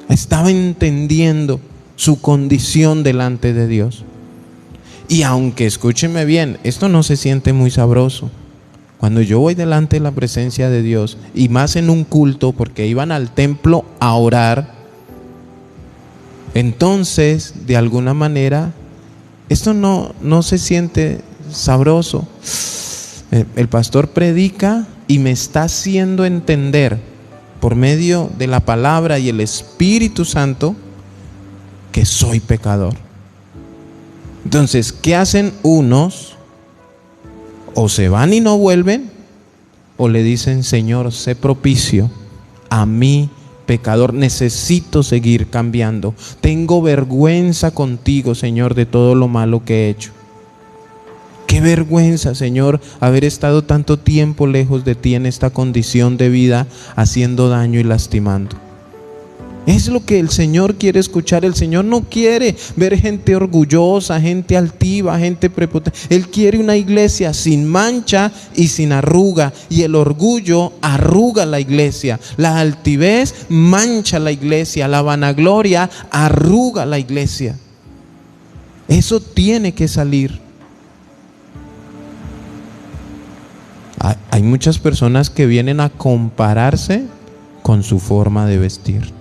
Estaba entendiendo su condición delante de Dios. Y aunque, escúcheme bien, esto no se siente muy sabroso. Cuando yo voy delante de la presencia de Dios, y más en un culto, porque iban al templo a orar, entonces, de alguna manera, esto no se siente sabroso. El pastor predica y me está haciendo entender, por medio de la palabra y el Espíritu Santo, que soy pecador. Entonces, ¿qué hacen unos? O se van y no vuelven, o le dicen: Señor, sé propicio a mí, pecador. Necesito seguir cambiando. Tengo vergüenza contigo, Señor, de todo lo malo que he hecho. Qué vergüenza, Señor, haber estado tanto tiempo lejos de ti en esta condición de vida, haciendo daño y lastimando. Es lo que el Señor quiere escuchar. El Señor no quiere ver gente orgullosa, gente altiva, gente prepotente. Él quiere una iglesia sin mancha y sin arruga. Y el orgullo arruga la iglesia. La altivez mancha la iglesia. La vanagloria arruga la iglesia. Eso tiene que salir. Hay muchas personas que vienen a compararse con su forma de vestir.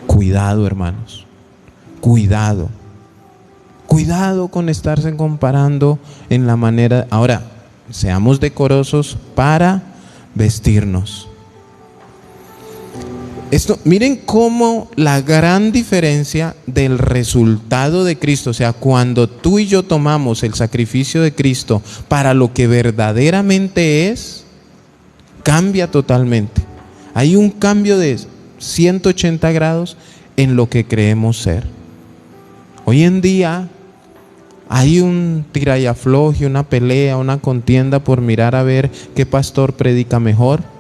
Cuidado, hermanos. Cuidado. Cuidado con estarse comparando en la manera. Ahora, seamos decorosos para vestirnos. Miren cómo la gran diferencia del resultado de Cristo, o sea, cuando tú y yo tomamos el sacrificio de Cristo para lo que verdaderamente es, cambia totalmente. Hay un cambio de 180 grados en lo que creemos ser. Hoy en día hay un tira y afloje, una pelea, una contienda por mirar a ver qué pastor predica mejor,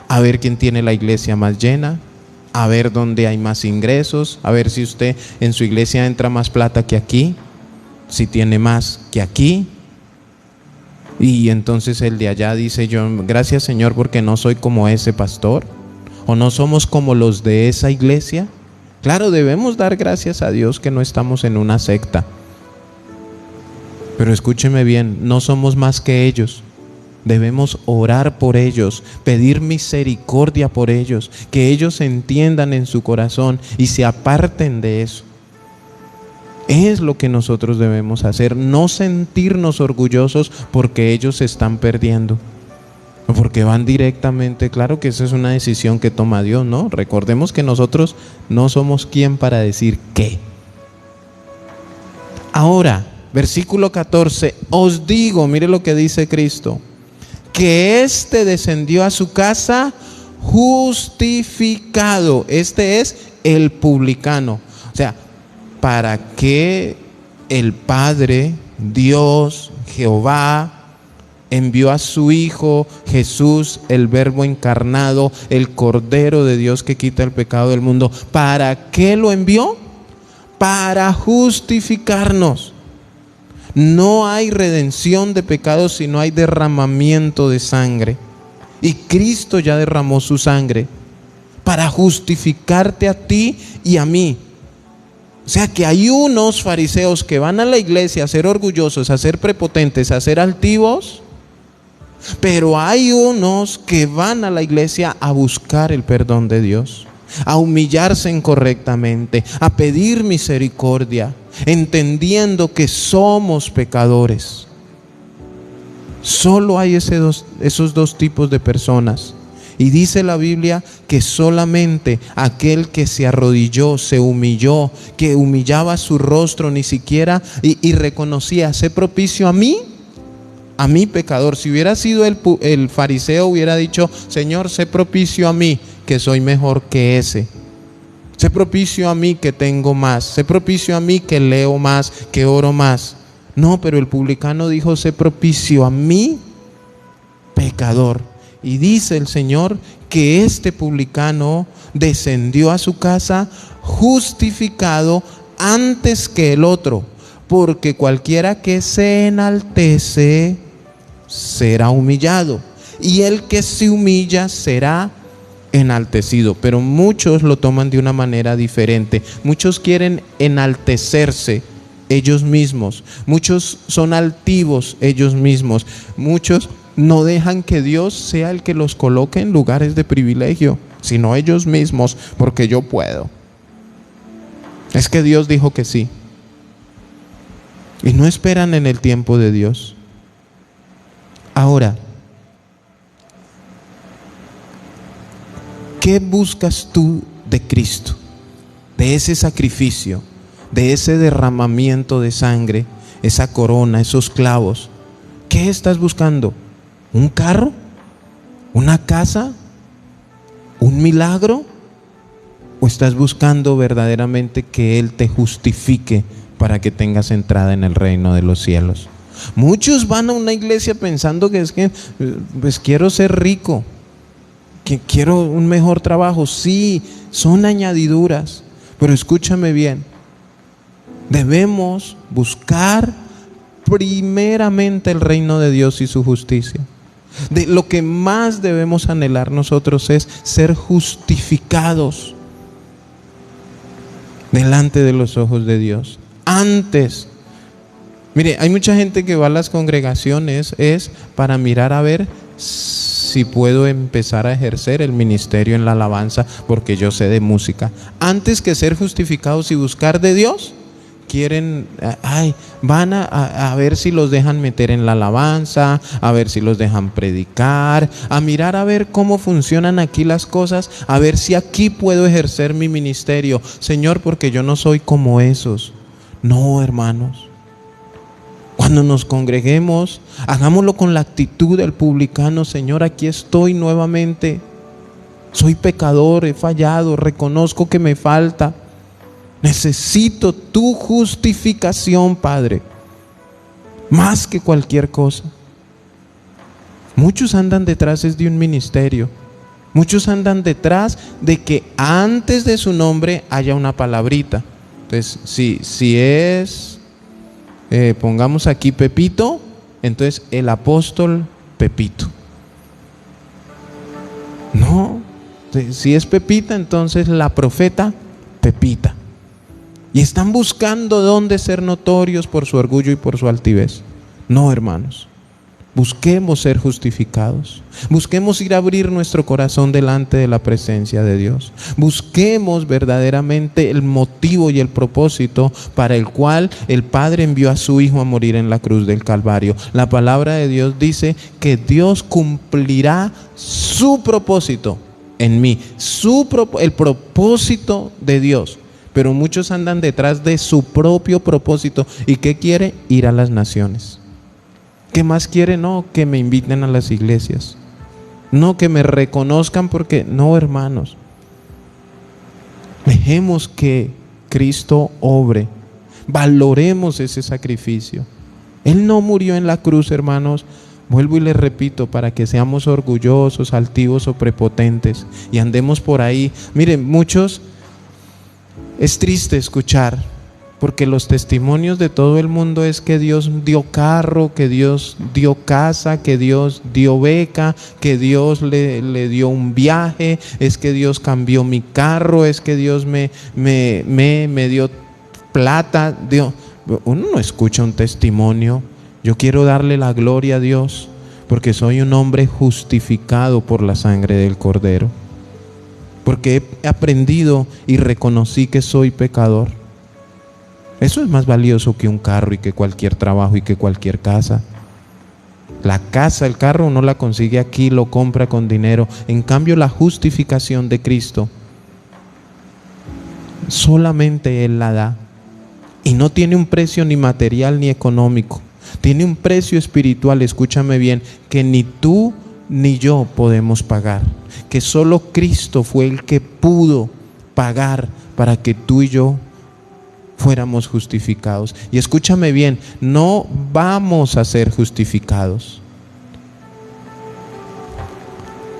a ver quién tiene la iglesia más llena, a ver dónde hay más ingresos, a ver si usted en su iglesia entra más plata que aquí, si tiene más que aquí. Y entonces el de allá dice: yo, gracias, Señor, porque no soy como ese pastor, o no somos como los de esa iglesia. Claro, debemos dar gracias a Dios que no estamos en una secta, pero escúcheme bien, no somos más que ellos. Debemos orar por ellos, pedir misericordia por ellos, que ellos entiendan en su corazón y se aparten de eso. Es lo que nosotros debemos hacer, no sentirnos orgullosos porque ellos se están perdiendo, porque van directamente. Claro que esa es una decisión que toma Dios, ¿no? Recordemos que nosotros no somos quien para decir qué. Ahora, Versículo 14, os digo, mire lo que dice Cristo, que éste descendió a su casa justificado. Este es el publicano. O sea, ¿para qué el Padre, Dios, Jehová, envió a su Hijo Jesús, el Verbo encarnado, el Cordero de Dios que quita el pecado del mundo? ¿Para qué lo envió? Para justificarnos. No hay redención de pecados si no hay derramamiento de sangre. Y Cristo ya derramó su sangre para justificarte a ti y a mí. O sea que hay unos fariseos que van a la iglesia a ser orgullosos, a ser prepotentes, a ser altivos, pero hay unos que van a la iglesia a buscar el perdón de Dios, a humillarse incorrectamente, a pedir misericordia, entendiendo que somos pecadores. Solo hay esos dos tipos de personas. Y dice la Biblia que solamente aquel que se arrodilló, se humilló, que humillaba su rostro ni siquiera y reconocía, sé propicio a mí pecador. Si hubiera sido el fariseo, hubiera dicho, Señor, sé propicio a mí, que soy mejor que ese. Sé propicio a mí, que tengo más. Sé propicio a mí, que leo más, que oro más. No, pero el publicano dijo, sé propicio a mí, pecador. Y dice el Señor que este publicano descendió a su casa justificado antes que el otro, porque cualquiera que se enaltece será humillado, y el que se humilla será enaltecido. Pero muchos lo toman de una manera diferente. Muchos quieren enaltecerse ellos mismos, muchos son altivos ellos mismos, muchos no dejan que Dios sea el que los coloque en lugares de privilegio, sino ellos mismos, porque yo puedo. Es que Dios dijo que sí. Y no esperan en el tiempo de Dios. Ahora, ¿qué buscas tú de Cristo? De ese sacrificio, de ese derramamiento de sangre, esa corona, esos clavos. ¿Qué estás buscando? ¿Un carro? ¿Una casa? ¿Un milagro? ¿O estás buscando verdaderamente que Él te justifique para que tengas entrada en el reino de los cielos? Muchos van a una iglesia pensando que es que pues quiero ser rico, que quiero un mejor trabajo. Sí, son añadiduras, pero escúchame bien. Debemos buscar primeramente el reino de Dios y su justicia. De lo que más debemos anhelar nosotros es ser justificados delante de los ojos de Dios. Antes, mire, hay mucha gente que va a las congregaciones es para mirar a ver si puedo empezar a ejercer el ministerio en la alabanza porque yo sé de música. Antes que ser justificados y buscar de Dios, van a ver si los dejan meter en la alabanza, a ver si los dejan predicar, a mirar a ver cómo funcionan aquí las cosas, a ver si aquí puedo ejercer mi ministerio. Señor, porque yo no soy como esos. No, hermanos. Cuando nos congreguemos, hagámoslo con la actitud del publicano. Señor, aquí estoy nuevamente. Soy pecador, he fallado, reconozco que me falta. Necesito tu justificación, Padre, más que cualquier cosa. Muchos andan detrás de un ministerio. Muchos andan detrás de que antes de su nombre haya una palabrita. Entonces, si es, pongamos aquí Pepito, entonces el apóstol Pepito. No, si es Pepita, entonces la profeta Pepita. Y están buscando dónde ser notorios por su orgullo y por su altivez. No, hermanos. Busquemos ser justificados. Busquemos ir a abrir nuestro corazón delante de la presencia de Dios. Busquemos verdaderamente el motivo y el propósito para el cual el Padre envió a su Hijo a morir en la cruz del Calvario. La palabra de Dios dice que Dios cumplirá su propósito en mí. El propósito de Dios pero muchos andan detrás de su propio propósito. ¿Y qué quiere? Ir a las naciones. ¿Qué más quiere? No, que me inviten a las iglesias. No, que me reconozcan porque... No, hermanos. Dejemos que Cristo obre. Valoremos ese sacrificio. Él no murió en la cruz, hermanos. Vuelvo y les repito, para que seamos orgullosos, altivos o prepotentes y andemos por ahí. Miren, muchos, es triste escuchar, porque los testimonios de todo el mundo es que Dios dio carro, que Dios dio casa, que Dios dio beca, que Dios le dio un viaje, es que Dios cambió mi carro, es que Dios me dio plata. Uno no escucha un testimonio. Yo quiero darle la gloria a Dios porque soy un hombre justificado por la sangre del Cordero, porque he aprendido y reconocí que soy pecador. Eso es más valioso que un carro y que cualquier trabajo y que cualquier casa. La casa, el carro uno la consigue aquí, lo compra con dinero. En cambio, la justificación de Cristo solamente Él la da, y no tiene un precio ni material ni económico. Tiene un precio espiritual, escúchame bien, que ni tú ni yo podemos pagar, que solo Cristo fue el que pudo pagar para que tú y yo fuéramos justificados. Y escúchame bien, no vamos a ser justificados,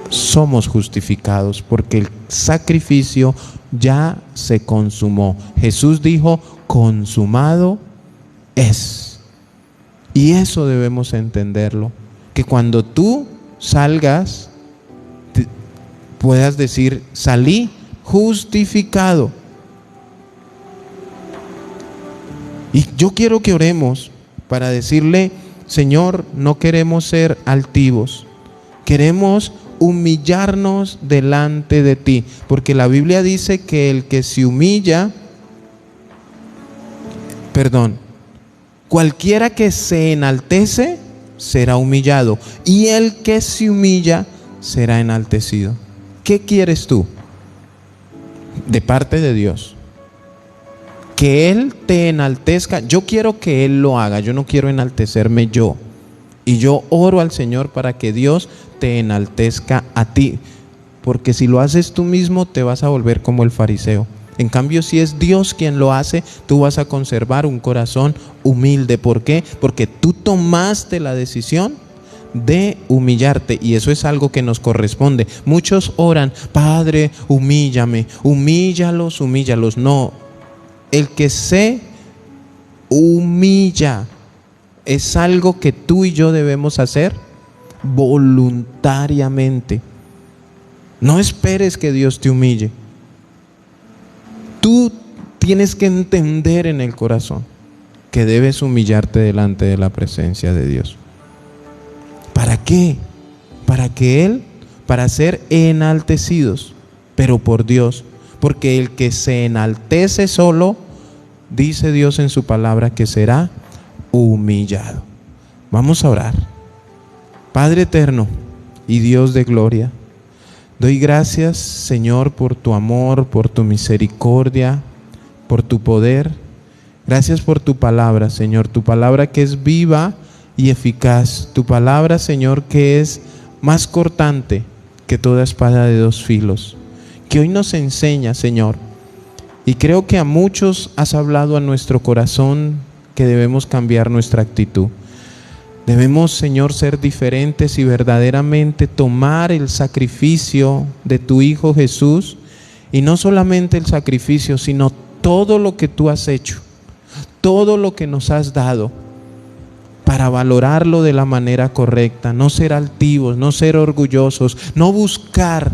somos justificados porque el sacrificio ya se consumó. Jesús dijo: consumado es. Y eso debemos entenderlo, que cuando tú salgas puedas decir: salí justificado. Y yo quiero que oremos para decirle: Señor, no queremos ser altivos, queremos humillarnos delante de ti, porque la Biblia dice que el que se humilla, cualquiera que se enaltece será humillado, y el que se humilla será enaltecido. ¿Qué quieres tú? De parte de Dios, que Él te enaltezca. Yo quiero que Él lo haga, yo no quiero enaltecerme yo. Y yo oro al Señor para que Dios te enaltezca a ti, porque si lo haces tú mismo te vas a volver como el fariseo. En cambio, si es Dios quien lo hace, tú vas a conservar un corazón humilde. ¿Por qué? Porque tú tomaste la decisión de humillarte, y eso es algo que nos corresponde. Muchos oran: Padre, humíllame, humíllalos. No, el que se humilla es algo que tú y yo debemos hacer voluntariamente. No esperes que Dios te humille. Tú tienes que entender en el corazón que debes humillarte delante de la presencia de Dios. ¿Para qué? Para ser enaltecidos, pero por Dios. Porque el que se enaltece solo, dice Dios en su palabra, que será humillado. Vamos a orar. Padre eterno y Dios de gloria, doy gracias, Señor, por tu amor, por tu misericordia, por tu poder. Gracias por tu palabra, Señor, tu palabra que es viva y eficaz, tu palabra, Señor, que es más cortante que toda espada de dos filos, que hoy nos enseña, Señor. Y creo que a muchos has hablado a nuestro corazón que debemos cambiar nuestra actitud. Debemos, Señor, ser diferentes y verdaderamente tomar el sacrificio de tu Hijo Jesús, y no solamente el sacrificio, sino todo lo que tú has hecho, todo lo que nos has dado, para valorarlo de la manera correcta, no ser altivos, no ser orgullosos, no buscar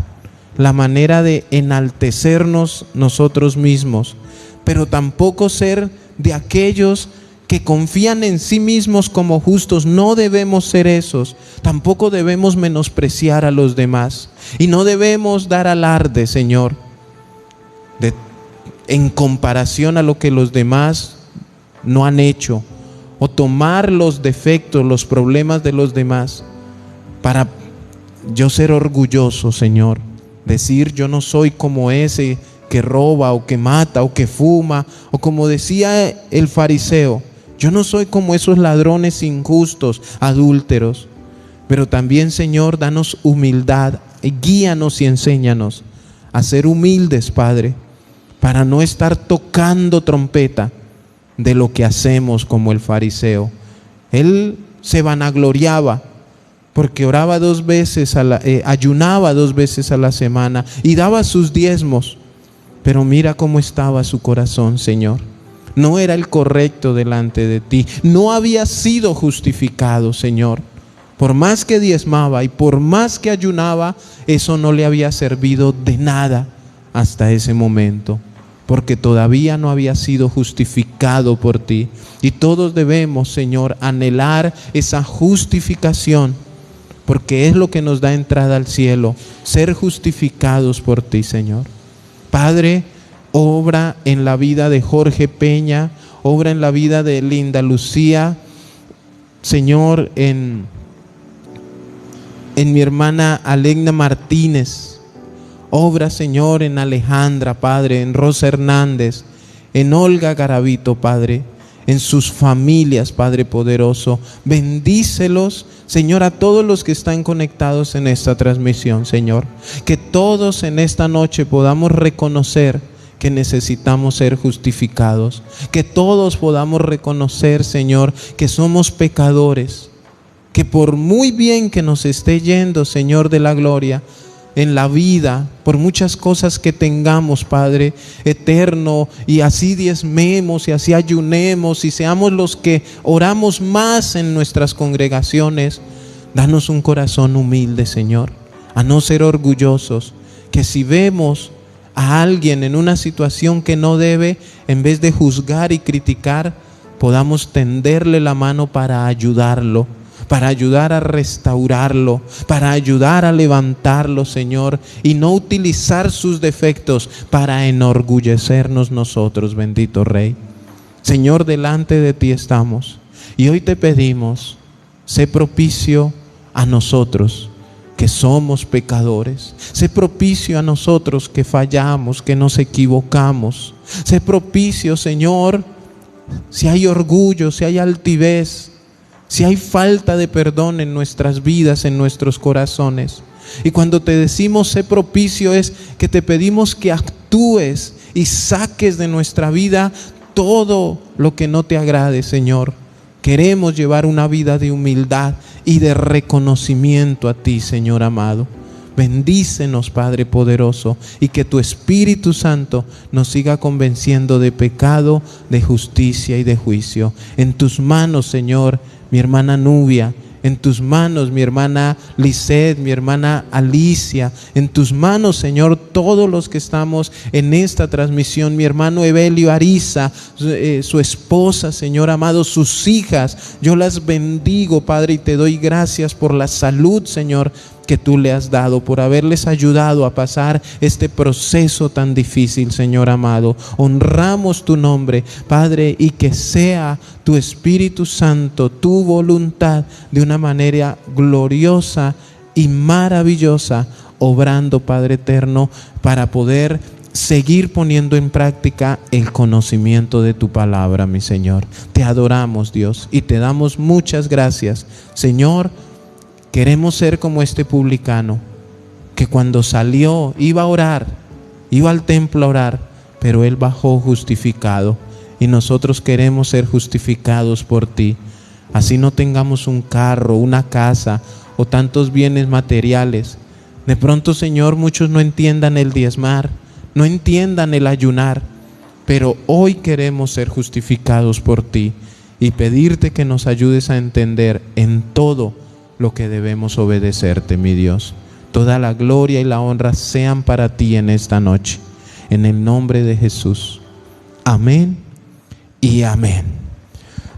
la manera de enaltecernos nosotros mismos, pero tampoco ser de aquellos que confían en sí mismos como justos. No debemos ser esos. Tampoco debemos menospreciar a los demás, y no debemos dar alarde, Señor, en comparación a lo que los demás no han hecho, o tomar los defectos, los problemas de los demás para yo ser orgulloso, Señor, decir: yo no soy como ese que roba o que mata o que fuma, o como decía el fariseo, yo no soy como esos ladrones injustos, adúlteros. Pero también, Señor, danos humildad, guíanos y enséñanos a ser humildes, Padre, para no estar tocando trompeta de lo que hacemos como el fariseo. Él se vanagloriaba porque oraba 2 veces ayunaba 2 veces a la semana y daba sus diezmos. Pero mira cómo estaba su corazón, Señor. No era el correcto delante de ti. No había sido justificado, Señor. Por más que diezmaba y por más que ayunaba, eso no le había servido de nada hasta ese momento, porque todavía no había sido justificado por ti. Y todos debemos, Señor, anhelar esa justificación, porque es lo que nos da entrada al cielo, ser justificados por ti, Señor. Padre, obra en la vida de Jorge Peña, obra en la vida de Linda Lucía, Señor, en mi hermana Alegna Martínez. Obra, Señor, en Alejandra, Padre, en Rosa Hernández, en Olga Garavito, Padre, en sus familias, Padre poderoso. Bendícelos, Señor, a todos los que están conectados en esta transmisión, Señor. Que todos en esta noche podamos reconocer que necesitamos ser justificados. Que todos podamos reconocer, Señor, que somos pecadores. Que por muy bien que nos esté yendo, Señor de la gloria, en la vida, por muchas cosas que tengamos, Padre eterno, y así diezmemos y así ayunemos y seamos los que oramos más en nuestras congregaciones, danos un corazón humilde, Señor, a no ser orgullosos, que si vemos a alguien en una situación que no debe, en vez de juzgar y criticar, podamos tenderle la mano para ayudarlo, para ayudar a restaurarlo, para ayudar a levantarlo, Señor, y no utilizar sus defectos para enorgullecernos nosotros, bendito Rey. Señor, delante de ti estamos y hoy te pedimos, sé propicio a nosotros que somos pecadores, sé propicio a nosotros que fallamos, que nos equivocamos, sé propicio, Señor, si hay orgullo, si hay altivez, si hay falta de perdón en nuestras vidas, en nuestros corazones. Y cuando te decimos sé propicio, es que te pedimos que actúes y saques de nuestra vida todo lo que no te agrade, Señor. Queremos llevar una vida de humildad y de reconocimiento a ti, Señor amado. Bendícenos, Padre poderoso, y que tu Espíritu Santo nos siga convenciendo de pecado, de justicia y de juicio. En tus manos, Señor, mi hermana Nubia, en tus manos mi hermana Lisette, mi hermana Alicia, en tus manos, Señor, todos los que estamos en esta transmisión, mi hermano Evelio Ariza, su esposa, Señor amado, sus hijas, yo las bendigo, Padre, y te doy gracias por la salud, Señor, que tú le has dado, por haberles ayudado a pasar este proceso tan difícil, Señor amado. Honramos tu nombre, Padre, y que sea tu Espíritu Santo, tu voluntad, de una manera gloriosa y maravillosa, obrando, Padre eterno, para poder seguir poniendo en práctica el conocimiento de tu palabra, mi Señor. Te adoramos, Dios, y te damos muchas gracias, Señor. Queremos ser como este publicano, que cuando salió iba a orar, iba al templo a orar, pero él bajó justificado, y nosotros queremos ser justificados por ti. Así no tengamos un carro, una casa o tantos bienes materiales. De pronto, Señor, muchos no entiendan el diezmar, no entiendan el ayunar, pero hoy queremos ser justificados por ti y pedirte que nos ayudes a entender en todo lo que debemos obedecerte, mi Dios. Toda la gloria y la honra sean para ti en esta noche, en el nombre de Jesús. Amén y amén.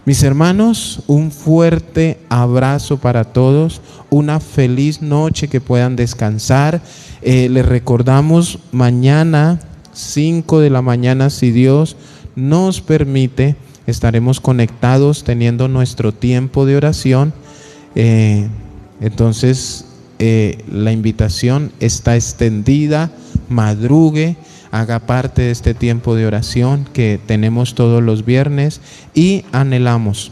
Mis hermanos, un fuerte abrazo para todos, una feliz noche, que puedan descansar. Les recordamos, mañana 5 de la mañana, si Dios nos permite, estaremos conectados teniendo nuestro tiempo de oración. Entonces la invitación está extendida, madrugue, haga parte de este tiempo de oración que tenemos todos los viernes, y anhelamos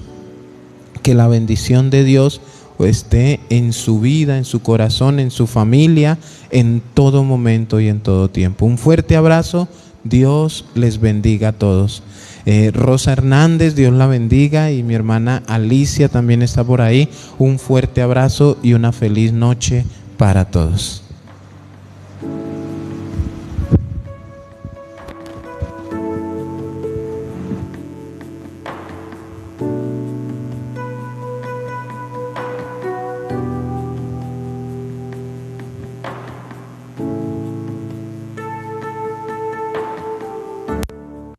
que la bendición de Dios esté en su vida, en su corazón, en su familia, en todo momento y en todo tiempo. Un fuerte abrazo. Dios les bendiga a todos. Rosa Hernández, Dios la bendiga, y mi hermana Alicia también está por ahí. Un fuerte abrazo y una feliz noche para todos.